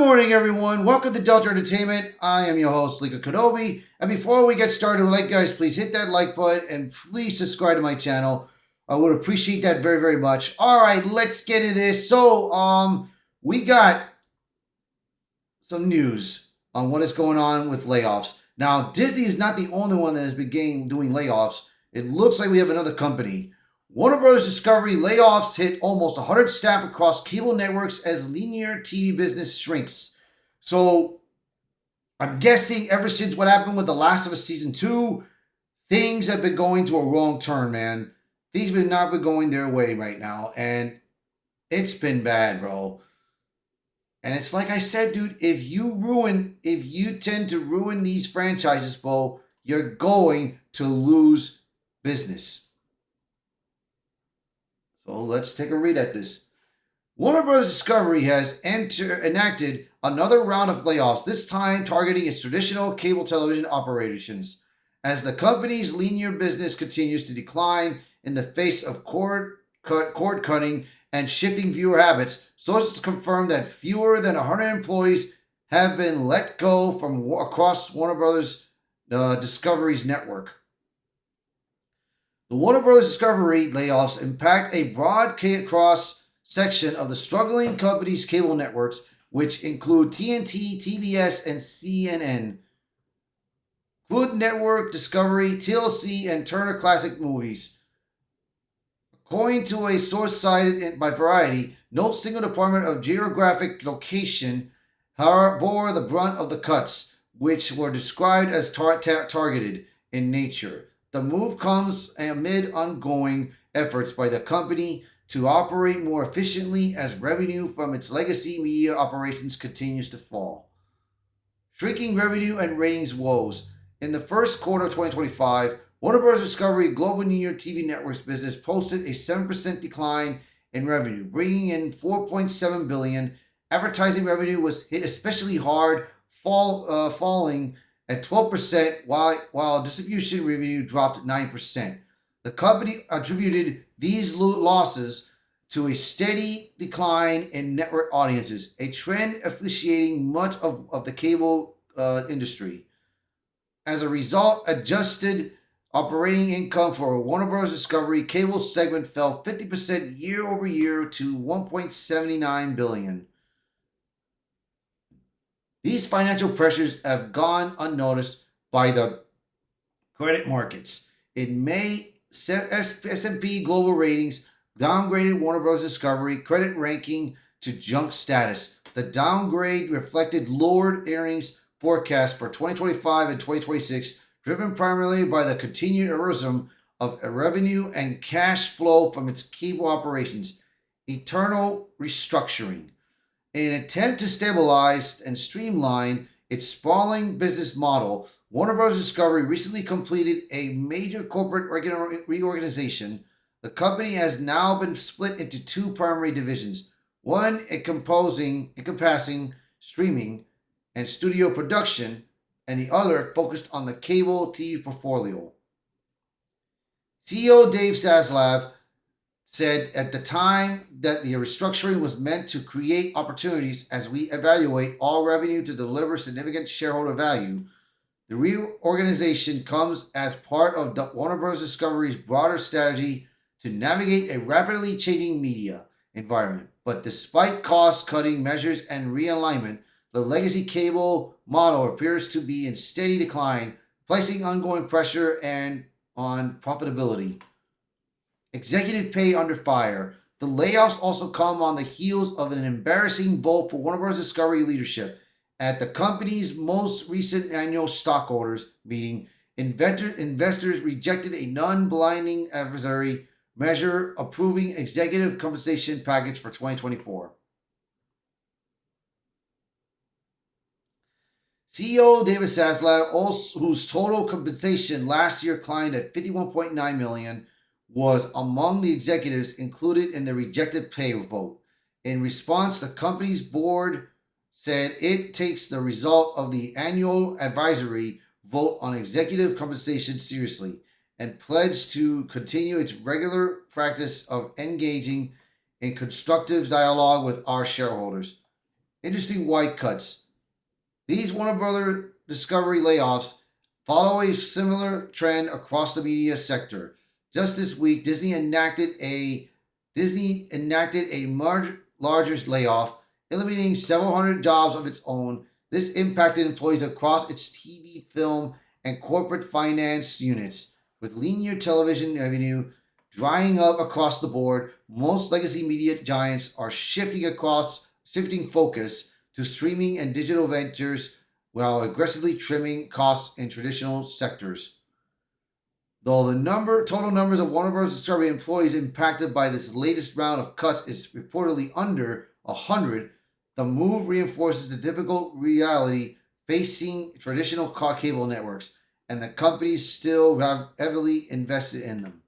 morning, everyone. Welcome to Delta Entertainment. I am your host, Lika Kenobi. And before we get started, guys, please hit that like button and please subscribe to my channel. I would appreciate that very, very much. All right, let's get into this. So, we got some news on what is going on with layoffs. Now, Disney is not the only one that has been doing layoffs. It looks like we have another company. Warner Bros. Discovery layoffs hit almost 100 staff across cable networks as linear TV business shrinks. So, I'm guessing ever since what happened with The Last of Us Season 2, things have been going to a wrong turn, man. Things have not been going their way right now, and it's been bad, bro. And it's like I said, dude, if you tend to ruin these franchises, bro, you're going to lose business. So let's take a read at this. Warner Bros. Discovery has enacted another round of layoffs, this time targeting its traditional cable television operations. As the company's linear business continues to decline in the face of cord cutting and shifting viewer habits, sources confirm that fewer than 100 employees have been let go from across Warner Bros. Discovery's network. The Warner Bros. Discovery layoffs impact a broad cross-section of the struggling company's cable networks, which include TNT, TBS, and CNN, Food Network, Discovery, TLC, and Turner Classic Movies. According to a source cited by Variety, no single department of geographic location bore the brunt of the cuts, which were described as targeted in nature. The move comes amid ongoing efforts by the company to operate more efficiently as revenue from its legacy media operations continues to fall. Shrinking revenue and ratings woes. In the first quarter of 2025, Warner Bros. Discovery Global Linear TV Networks business posted a 7% decline in revenue, bringing in $4.7 billion. Advertising revenue was hit especially hard, falling at 12%, while distribution revenue dropped 9%. The company attributed these losses to a steady decline in network audiences, a trend officiating much of the cable industry. As a result, adjusted operating income for Warner Bros. Discovery cable segment fell 50% year over year to $1.79 billion. These financial pressures have gone unnoticed by the credit markets. In May, S&P Global Ratings downgraded Warner Bros. Discovery credit ranking to junk status. The downgrade reflected lowered earnings forecasts for 2025 and 2026, driven primarily by the continued erosion of revenue and cash flow from its cable operations. Eternal restructuring. In an attempt to stabilize and streamline its sprawling business model, Warner Bros. Discovery recently completed a major corporate reorganization. The company has now been split into two primary divisions, one encompassing streaming and studio production, and the other focused on the cable TV portfolio. CEO Dave Zaslav said at the time that the restructuring was meant to create opportunities as we evaluate all revenue to deliver significant shareholder value. The reorganization comes as part of Warner Bros. Discovery's broader strategy to navigate a rapidly changing media environment. But despite cost-cutting measures and realignment, the legacy cable model appears to be in steady decline, placing ongoing pressure on profitability. Executive pay under fire. The layoffs also come on the heels of an embarrassing vote for Warner Bros. Discovery leadership. At the company's most recent annual stockholders meeting, investors rejected a non-binding advisory measure approving executive compensation package for 2024. CEO David Zaslav, whose total compensation last year climbed at $51.9 million, was among the executives included in the rejected pay vote. In response, the company's board said it takes the result of the annual advisory vote on executive compensation seriously and pledged to continue its regular practice of engaging in constructive dialogue with our shareholders. industry-wide cuts. These Warner Brother Discovery layoffs follow a similar trend across the media sector. Just this week, Disney enacted a largest layoff, eliminating several hundred jobs of its own. This impacted employees across its TV, film, and corporate finance units. With linear television revenue drying up across the board, most legacy media giants are shifting focus to streaming and digital ventures while aggressively trimming costs in traditional sectors. Though the total numbers of Warner Bros. Discovery employees impacted by this latest round of cuts is reportedly under 100, the move reinforces the difficult reality facing traditional cable networks, and the companies still have heavily invested in them.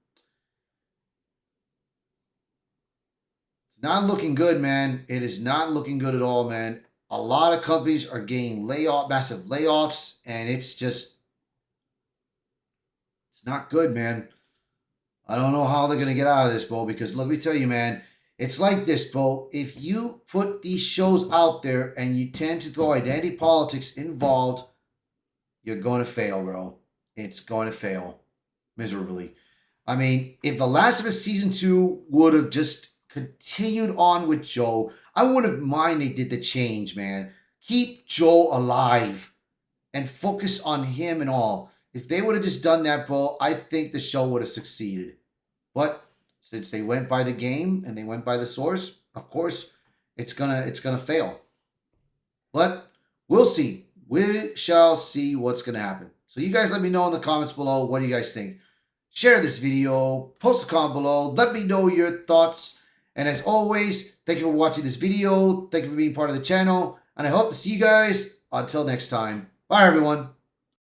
It's not looking good, man. It is not looking good at all, man. A lot of companies are getting massive layoffs, and it's not good, man. I don't know how they're going to get out of this, Bo, because let me tell you, man, it's like this, Bo. If you put these shows out there and you tend to throw identity politics involved, you're going to fail, bro. It's going to fail miserably. I mean, if The Last of Us Season 2 would have just continued on with Joel, I wouldn't mind they did the change, man. Keep Joel alive and focus on him and all. If they would have just done that, bro, I think the show would have succeeded. But since they went by the game and they went by the source, of course, it's gonna fail. But we'll see. We shall see what's gonna happen. So you guys let me know in the comments below. What do you guys think? Share this video. Post a comment below. Let me know your thoughts. And as always, thank you for watching this video. Thank you for being part of the channel. And I hope to see you guys until next time. Bye, everyone.